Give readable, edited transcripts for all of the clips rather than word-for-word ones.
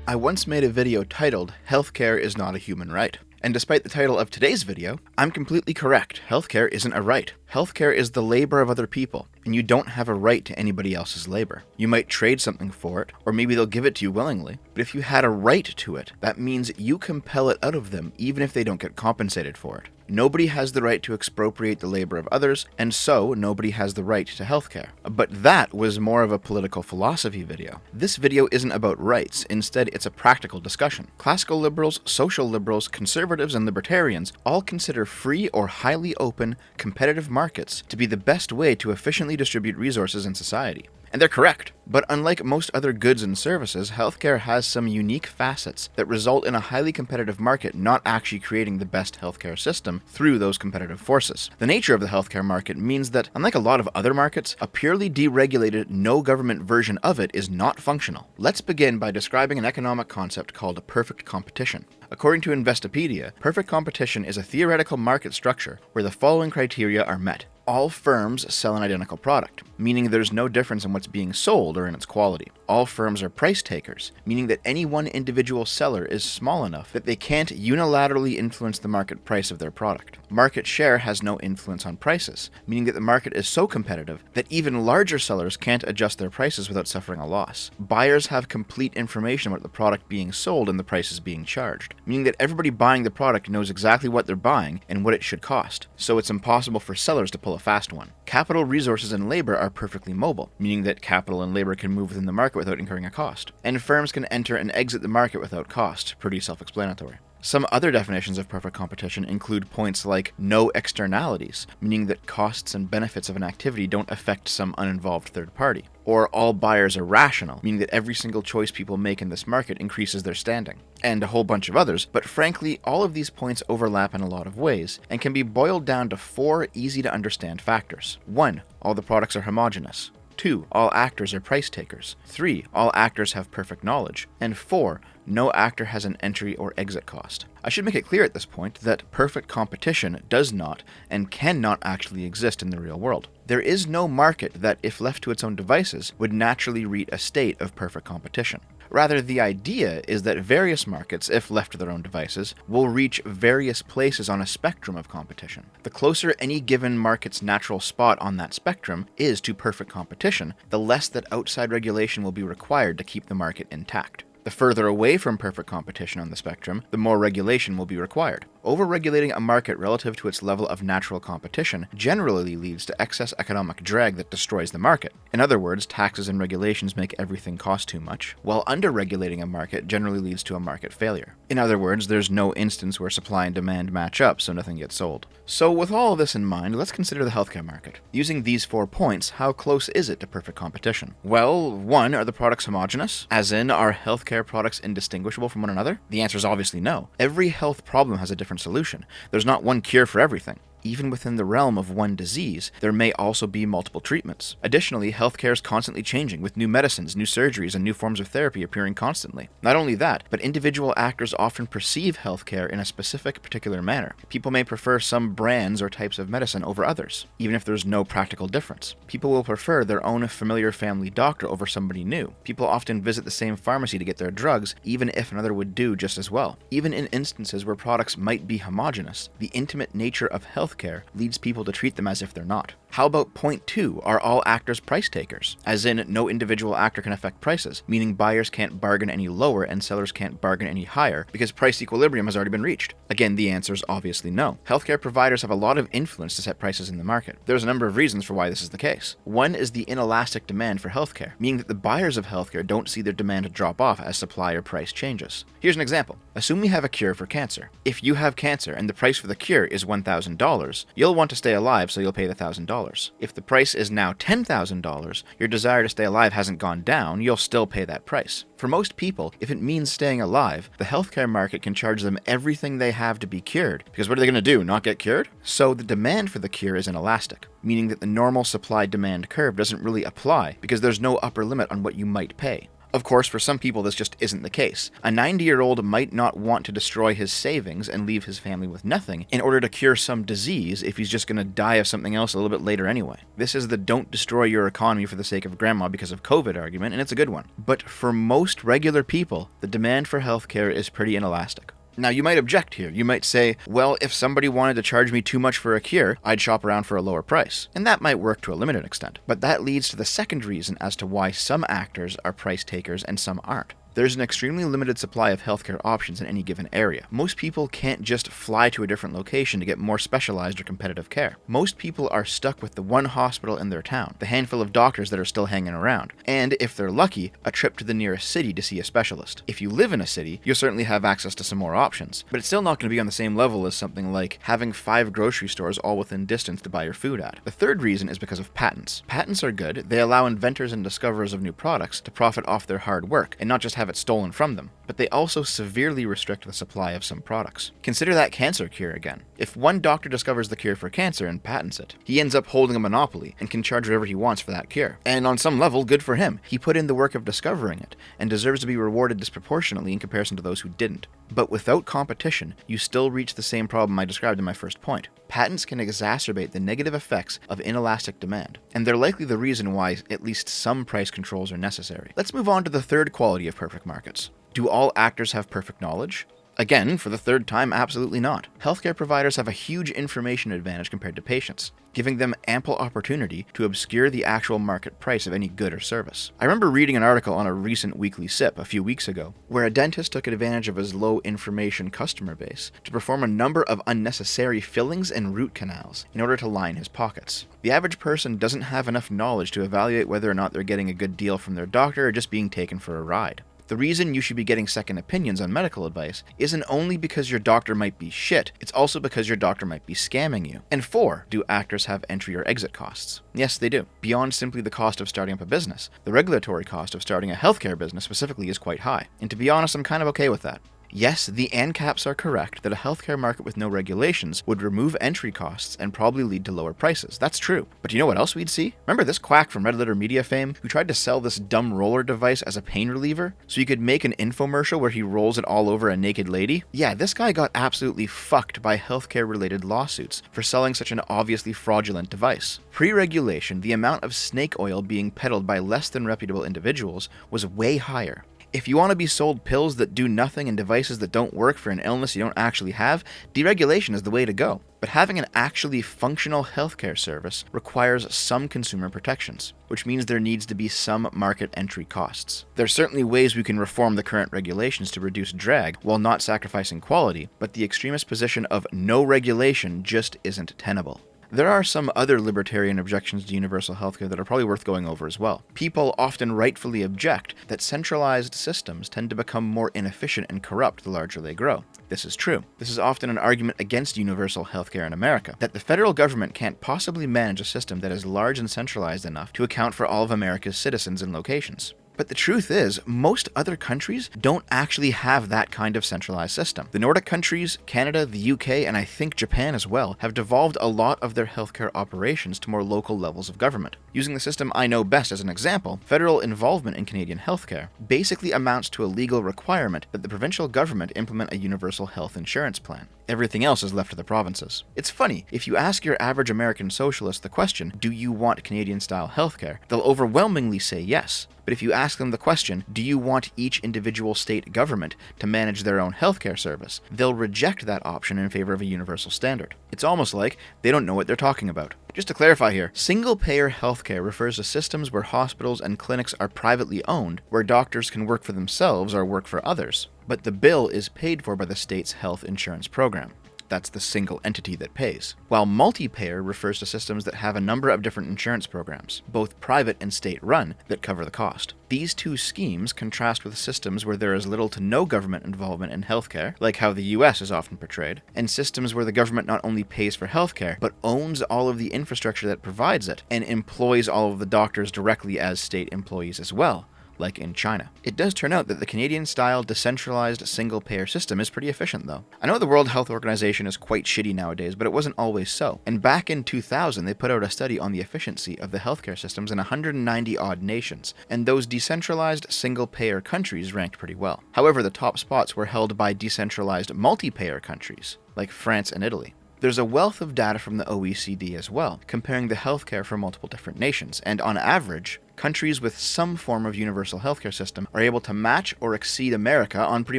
I once made a video titled, "Healthcare is not a human right." And despite the title of today's video, I'm completely correct. Healthcare isn't a right. Healthcare is the labor of other people, and you don't have a right to anybody else's labor. You might trade something for it, or maybe they'll give it to you willingly, but if you had a right to it, that means you compel it out of them even if they don't get compensated for it. Nobody has the right to expropriate the labor of others, and so nobody has the right to healthcare. But that was more of a political philosophy video. This video isn't about rights, instead it's a practical discussion. Classical liberals, social liberals, conservatives, and libertarians all consider free or highly open, competitive markets to be the best way to efficiently distribute resources in society. And they're correct. But unlike most other goods and services, healthcare has some unique facets that result in a highly competitive market not actually creating the best healthcare system through those competitive forces. The nature of the healthcare market means that, unlike a lot of other markets, a purely deregulated, no-government version of it is not functional. Let's begin by describing an economic concept called perfect competition. According to Investopedia, perfect competition is a theoretical market structure where the following criteria are met. All firms sell an identical product, meaning there's no difference in what's being sold or in its quality. All firms are price takers, meaning that any one individual seller is small enough that they can't unilaterally influence the market price of their product. Market share has no influence on prices, meaning that the market is so competitive that even larger sellers can't adjust their prices without suffering a loss. Buyers have complete information about the product being sold and the prices being charged, meaning that everybody buying the product knows exactly what they're buying and what it should cost, so it's impossible for sellers to pull a fast one. Capital, resources, and labor are perfectly mobile, meaning that capital and labor can move within the market without incurring a cost. And firms can enter and exit the market without cost, pretty self-explanatory. Some other definitions of perfect competition include points like no externalities, meaning that costs and benefits of an activity don't affect some uninvolved third party. Or all buyers are rational, meaning that every single choice people make in this market increases their standing. And a whole bunch of others, but frankly, all of these points overlap in a lot of ways, and can be boiled down to 4 easy-to-understand factors. 1. All the products are homogenous. 2. All actors are price takers. 3. All actors have perfect knowledge. And 4. No actor has an entry or exit cost. I should make it clear at this point that perfect competition does not and cannot actually exist in the real world. There is no market that, if left to its own devices, would naturally reach a state of perfect competition. Rather, the idea is that various markets, if left to their own devices, will reach various places on a spectrum of competition. The closer any given market's natural spot on that spectrum is to perfect competition, the less that outside regulation will be required to keep the market intact. The further away from perfect competition on the spectrum, the more regulation will be required. Over-regulating a market relative to its level of natural competition generally leads to excess economic drag that destroys the market. In other words, taxes and regulations make everything cost too much, while under-regulating a market generally leads to a market failure. In other words, there's no instance where supply and demand match up so nothing gets sold. So with all of this in mind, let's consider the healthcare market. Using these 4 points, how close is it to perfect competition? Well, 1, are the products homogenous? As in, are healthcare products indistinguishable from one another? The answer is obviously no. Every health problem has a different solution. There's not one cure for everything. Even within the realm of one disease, there may also be multiple treatments. Additionally, healthcare is constantly changing, with new medicines, new surgeries, and new forms of therapy appearing constantly. Not only that, but individual actors often perceive healthcare in a specific, particular manner. People may prefer some brands or types of medicine over others, even if there's no practical difference. People will prefer their own familiar family doctor over somebody new. People often visit the same pharmacy to get their drugs, even if another would do just as well. Even in instances where products might be homogenous, the intimate nature of healthcare leads people to treat them as if they're not. How about point 2, are all actors price takers? As in, no individual actor can affect prices, meaning buyers can't bargain any lower and sellers can't bargain any higher because price equilibrium has already been reached. Again, the answer is obviously no. Healthcare providers have a lot of influence to set prices in the market. There's a number of reasons for why this is the case. 1 is the inelastic demand for healthcare, meaning that the buyers of healthcare don't see their demand drop off as supply or price changes. Here's an example. Assume we have a cure for cancer. If you have cancer and the price for the cure is $1,000, you'll want to stay alive, so you'll pay the $1,000. If the price is now $10,000, your desire to stay alive hasn't gone down, you'll still pay that price. For most people, if it means staying alive, the healthcare market can charge them everything they have to be cured, because what are they going to do, not get cured? So the demand for the cure is inelastic, meaning that the normal supply-demand curve doesn't really apply, because there's no upper limit on what you might pay. Of course, for some people this just isn't the case. A 90-year-old might not want to destroy his savings and leave his family with nothing in order to cure some disease if he's just going to die of something else a little bit later anyway. This is the don't destroy your economy for the sake of grandma because of COVID argument, and it's a good one. But for most regular people, the demand for healthcare is pretty inelastic. Now, you might object here. You might say, well, if somebody wanted to charge me too much for a cure, I'd shop around for a lower price. And that might work to a limited extent. But that leads to the second reason as to why some actors are price takers and some aren't. There's an extremely limited supply of healthcare options in any given area. Most people can't just fly to a different location to get more specialized or competitive care. Most people are stuck with the one hospital in their town, the handful of doctors that are still hanging around, and if they're lucky, a trip to the nearest city to see a specialist. If you live in a city, you'll certainly have access to some more options, but it's still not going to be on the same level as something like having 5 grocery stores all within distance to buy your food at. The third reason is because of patents. Patents are good. They allow inventors and discoverers of new products to profit off their hard work and not just have it stolen from them, but they also severely restrict the supply of some products. Consider that cancer cure again. If one doctor discovers the cure for cancer and patents it, he ends up holding a monopoly and can charge whatever he wants for that cure. And on some level, good for him. He put in the work of discovering it and deserves to be rewarded disproportionately in comparison to those who didn't. But without competition, you still reach the same problem I described in my first point. Patents can exacerbate the negative effects of inelastic demand, and they're likely the reason why at least some price controls are necessary. Let's move on to the third quality of perfect markets. Do all actors have perfect knowledge? Again, for the third time, absolutely not. Healthcare providers have a huge information advantage compared to patients, giving them ample opportunity to obscure the actual market price of any good or service. I remember reading an article on a recent weekly SIP a few weeks ago, where a dentist took advantage of his low information customer base to perform a number of unnecessary fillings and root canals in order to line his pockets. The average person doesn't have enough knowledge to evaluate whether or not they're getting a good deal from their doctor or just being taken for a ride. The reason you should be getting second opinions on medical advice isn't only because your doctor might be shit, it's also because your doctor might be scamming you. And 4, do actors have entry or exit costs? Yes, they do. Beyond simply the cost of starting up a business, the regulatory cost of starting a healthcare business specifically is quite high. And to be honest, I'm kind of okay with that. Yes, the ANCAPs are correct that a healthcare market with no regulations would remove entry costs and probably lead to lower prices. That's true. But you know what else we'd see? Remember this quack from Red Letter Media fame who tried to sell this dumb roller device as a pain reliever so you could make an infomercial where he rolls it all over a naked lady? Yeah, this guy got absolutely fucked by healthcare-related lawsuits for selling such an obviously fraudulent device. Pre-regulation, the amount of snake oil being peddled by less than reputable individuals was way higher. If you want to be sold pills that do nothing and devices that don't work for an illness you don't actually have, deregulation is the way to go. But having an actually functional healthcare service requires some consumer protections, which means there needs to be some market entry costs. There are certainly ways we can reform the current regulations to reduce drag while not sacrificing quality, but the extremist position of no regulation just isn't tenable. There are some other libertarian objections to universal healthcare that are probably worth going over as well. People often rightfully object that centralized systems tend to become more inefficient and corrupt the larger they grow. This is true. This is often an argument against universal healthcare in America, that the federal government can't possibly manage a system that is large and centralized enough to account for all of America's citizens and locations. But the truth is, most other countries don't actually have that kind of centralized system. The Nordic countries, Canada, the UK, and I think Japan as well, have devolved a lot of their healthcare operations to more local levels of government. Using the system I know best as an example, federal involvement in Canadian healthcare basically amounts to a legal requirement that the provincial government implement a universal health insurance plan. Everything else is left to the provinces. It's funny, if you ask your average American socialist the question, do you want Canadian-style healthcare? They'll overwhelmingly say yes. But if you ask them the question, do you want each individual state government to manage their own healthcare service? They'll reject that option in favor of a universal standard. It's almost like they don't know what they're talking about. Just to clarify here, single-payer healthcare refers to systems where hospitals and clinics are privately owned, where doctors can work for themselves or work for others, but the bill is paid for by the state's health insurance program. That's the single entity that pays. While multi-payer refers to systems that have a number of different insurance programs, both private and state-run, that cover the cost. These two schemes contrast with systems where there is little to no government involvement in healthcare, like how the US is often portrayed, and systems where the government not only pays for healthcare, but owns all of the infrastructure that provides it, and employs all of the doctors directly as state employees as well, like in China. It does turn out that the Canadian-style decentralized single-payer system is pretty efficient, though. I know the World Health Organization is quite shitty nowadays, but it wasn't always so. And back in 2000, they put out a study on the efficiency of the healthcare systems in 190-odd nations, and those decentralized single-payer countries ranked pretty well. However, the top spots were held by decentralized multi-payer countries, like France and Italy. There's a wealth of data from the OECD as well, comparing the healthcare for multiple different nations, and on average, countries with some form of universal healthcare system are able to match or exceed America on pretty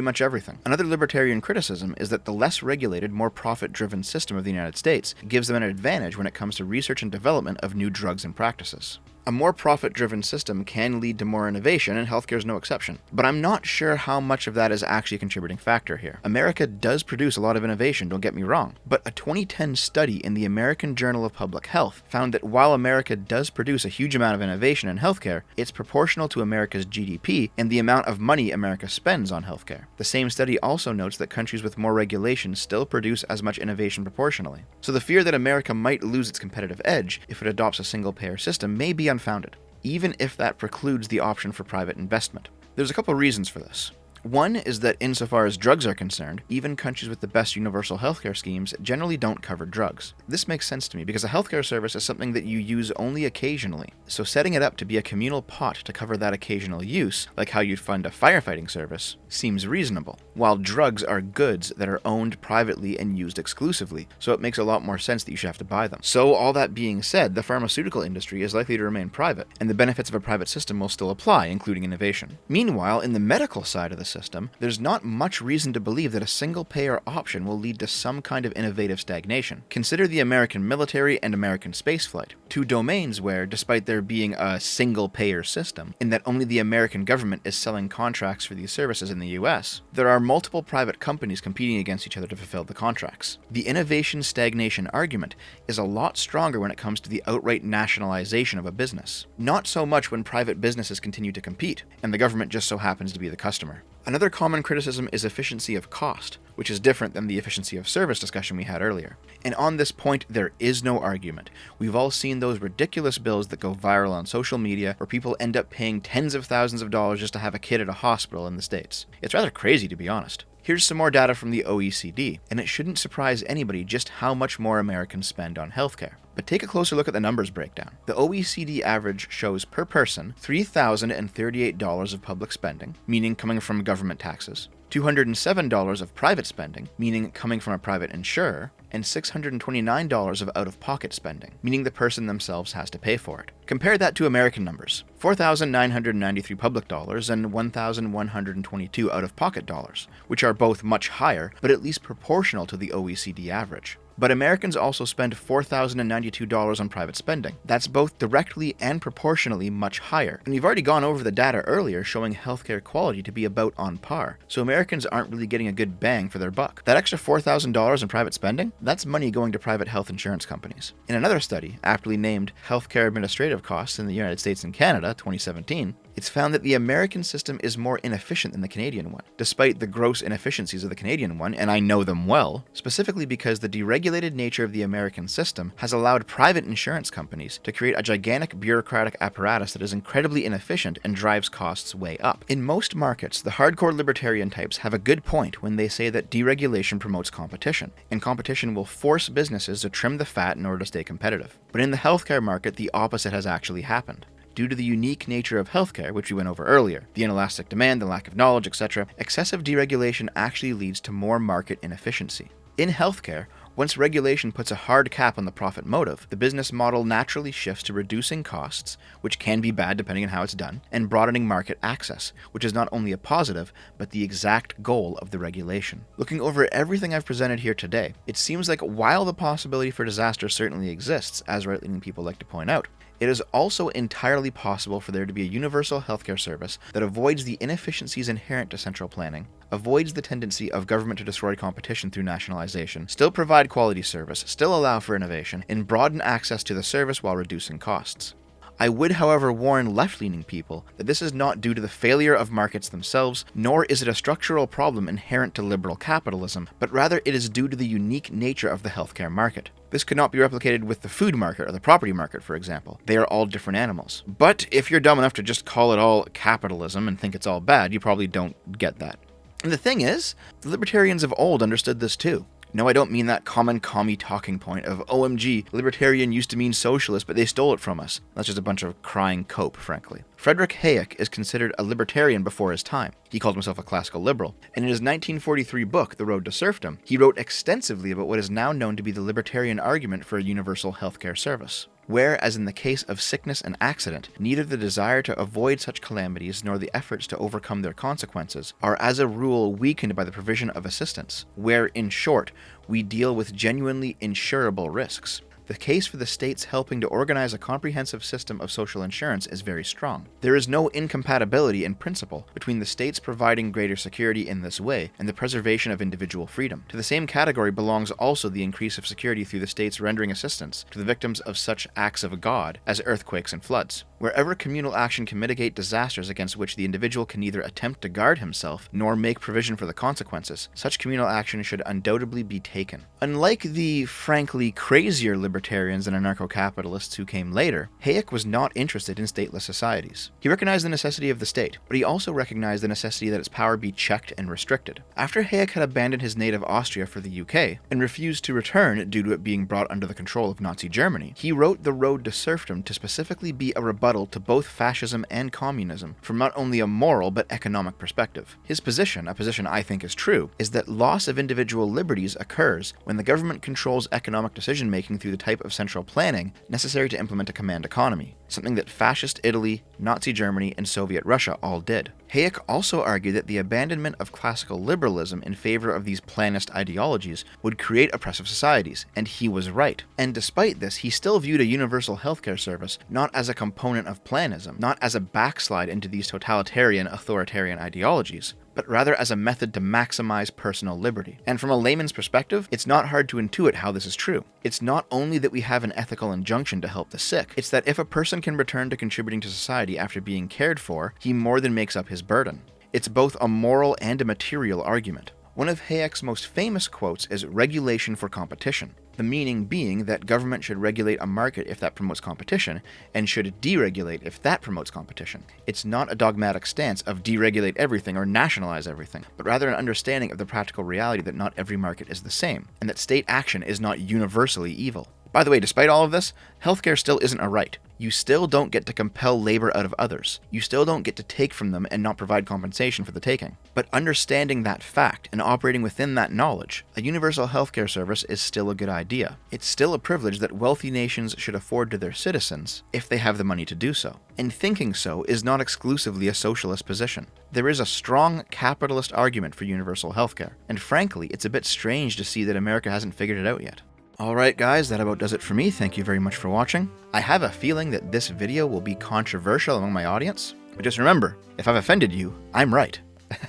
much everything. Another libertarian criticism is that the less regulated, more profit-driven system of the United States gives them an advantage when it comes to research and development of new drugs and practices. A more profit-driven system can lead to more innovation, and healthcare is no exception. But I'm not sure how much of that is actually a contributing factor here. America does produce a lot of innovation, don't get me wrong, but a 2010 study in the American Journal of Public Health found that while America does produce a huge amount of innovation in healthcare, it's proportional to America's GDP and the amount of money America spends on healthcare. The same study also notes that countries with more regulation still produce as much innovation proportionally. So the fear that America might lose its competitive edge if it adopts a single-payer system may be unfounded, even if that precludes the option for private investment. There's a couple reasons for this. One is that insofar as drugs are concerned, even countries with the best universal healthcare schemes generally don't cover drugs. This makes sense to me because a healthcare service is something that you use only occasionally, so setting it up to be a communal pot to cover that occasional use, like how you'd fund a firefighting service, seems reasonable, while drugs are goods that are owned privately and used exclusively, so it makes a lot more sense that you should have to buy them. So all that being said, the pharmaceutical industry is likely to remain private, and the benefits of a private system will still apply, including innovation. Meanwhile, in the medical side of the system, there's not much reason to believe that a single-payer option will lead to some kind of innovative stagnation. Consider the American military and American spaceflight, two domains where, despite there being a single-payer system, in that only the American government is selling contracts for these services in the US, there are multiple private companies competing against each other to fulfill the contracts. The innovation stagnation argument is a lot stronger when it comes to the outright nationalization of a business. Not so much when private businesses continue to compete, and the government just so happens to be the customer. Another common criticism is efficiency of cost, which is different than the efficiency of service discussion we had earlier. And on this point, there is no argument. We've all seen those ridiculous bills that go viral on social media where people end up paying tens of thousands of dollars just to have a kid at a hospital in the States. It's rather crazy, to be honest. Here's some more data from the OECD, and it shouldn't surprise anybody just how much more Americans spend on healthcare. But take a closer look at the numbers breakdown. The OECD average shows per person $3,038 of public spending, meaning coming from government taxes, $207 of private spending, meaning coming from a private insurer, and $629 of out-of-pocket spending, meaning the person themselves has to pay for it. Compare that to American numbers, $4,993 public dollars and $1,122 out-of-pocket dollars, which are both much higher, but at least proportional to the OECD average. But Americans also spend $4,092 on private spending. That's both directly and proportionally much higher. And we've already gone over the data earlier showing healthcare quality to be about on par. So Americans aren't really getting a good bang for their buck. That extra $4,000 in private spending, that's money going to private health insurance companies. In another study, aptly named Healthcare Administrative Costs in the United States and Canada, 2017, it's found that the American system is more inefficient than the Canadian one, despite the gross inefficiencies of the Canadian one, and I know them well, specifically because the deregulated nature of the American system has allowed private insurance companies to create a gigantic bureaucratic apparatus that is incredibly inefficient and drives costs way up. In most markets, the hardcore libertarian types have a good point when they say that deregulation promotes competition, and competition will force businesses to trim the fat in order to stay competitive. But in the healthcare market, the opposite has actually happened. Due to the unique nature of healthcare, which we went over earlier, the inelastic demand, the lack of knowledge, etc., excessive deregulation actually leads to more market inefficiency. In healthcare, once regulation puts a hard cap on the profit motive, the business model naturally shifts to reducing costs, which can be bad depending on how it's done, and broadening market access, which is not only a positive, but the exact goal of the regulation. Looking over everything I've presented here today, it seems like while the possibility for disaster certainly exists, as right-leaning people like to point out, it is also entirely possible for there to be a universal healthcare service that avoids the inefficiencies inherent to central planning, avoids the tendency of government to destroy competition through nationalization, still provide quality service, still allow for innovation, and broaden access to the service while reducing costs. I would, however, warn left-leaning people that this is not due to the failure of markets themselves, nor is it a structural problem inherent to liberal capitalism, but rather it is due to the unique nature of the healthcare market. This could not be replicated with the food market or the property market, for example. They are all different animals. But if you're dumb enough to just call it all capitalism and think it's all bad, you probably don't get that. And the thing is, the libertarians of old understood this too. No, I don't mean that common commie talking point of, OMG, libertarian used to mean socialist, but they stole it from us. That's just a bunch of crying cope, frankly. Friedrich Hayek is considered a libertarian before his time. He called himself a classical liberal. And in his 1943 book, The Road to Serfdom, he wrote extensively about what is now known to be the libertarian argument for a universal healthcare service. Where, as in the case of sickness and accident, neither the desire to avoid such calamities nor the efforts to overcome their consequences are as a rule weakened by the provision of assistance, where, in short, we deal with genuinely insurable risks. The case for the states helping to organize a comprehensive system of social insurance is very strong. There is no incompatibility in principle between the states providing greater security in this way and the preservation of individual freedom. To the same category belongs also the increase of security through the states rendering assistance to the victims of such acts of God as earthquakes and floods. Wherever communal action can mitigate disasters against which the individual can neither attempt to guard himself nor make provision for the consequences, such communal action should undoubtedly be taken. Unlike the frankly crazier libertarians and anarcho-capitalists who came later, Hayek was not interested in stateless societies. He recognized the necessity of the state, but he also recognized the necessity that its power be checked and restricted. After Hayek had abandoned his native Austria for the UK, and refused to return due to it being brought under the control of Nazi Germany, he wrote The Road to Serfdom to specifically be a rebuttal to both fascism and communism from not only a moral but economic perspective. His position, a position I think is true, is that loss of individual liberties occurs when the government controls economic decision-making through the type of central planning necessary to implement a command economy, something that fascist Italy, Nazi Germany, and Soviet Russia all did. Hayek also argued that the abandonment of classical liberalism in favor of these planist ideologies would create oppressive societies, and he was right. And despite this, he still viewed a universal healthcare service not as a component of planism, not as a backslide into these totalitarian, authoritarian ideologies, but rather as a method to maximize personal liberty. And from a layman's perspective, it's not hard to intuit how this is true. It's not only that we have an ethical injunction to help the sick, it's that if a person can return to contributing to society after being cared for, he more than makes up his burden. It's both a moral and a material argument. One of Hayek's most famous quotes is regulation for competition, the meaning being that government should regulate a market if that promotes competition, and should deregulate if that promotes competition. It's not a dogmatic stance of deregulate everything or nationalize everything, but rather an understanding of the practical reality that not every market is the same, and that state action is not universally evil. By the way, despite all of this, healthcare still isn't a right. You still don't get to compel labor out of others. You still don't get to take from them and not provide compensation for the taking. But understanding that fact and operating within that knowledge, a universal healthcare service is still a good idea. It's still a privilege that wealthy nations should afford to their citizens if they have the money to do so. And thinking so is not exclusively a socialist position. There is a strong capitalist argument for universal healthcare, and frankly, it's a bit strange to see that America hasn't figured it out yet. Alright guys, that about does it for me. Thank you very much for watching. I have a feeling that this video will be controversial among my audience, but just remember, if I've offended you, I'm right.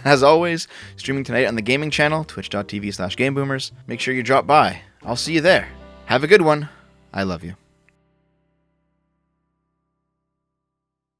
As always, streaming tonight on the gaming channel, twitch.tv/gameboomers. Make sure you drop by. I'll see you there. Have a good one. I love you.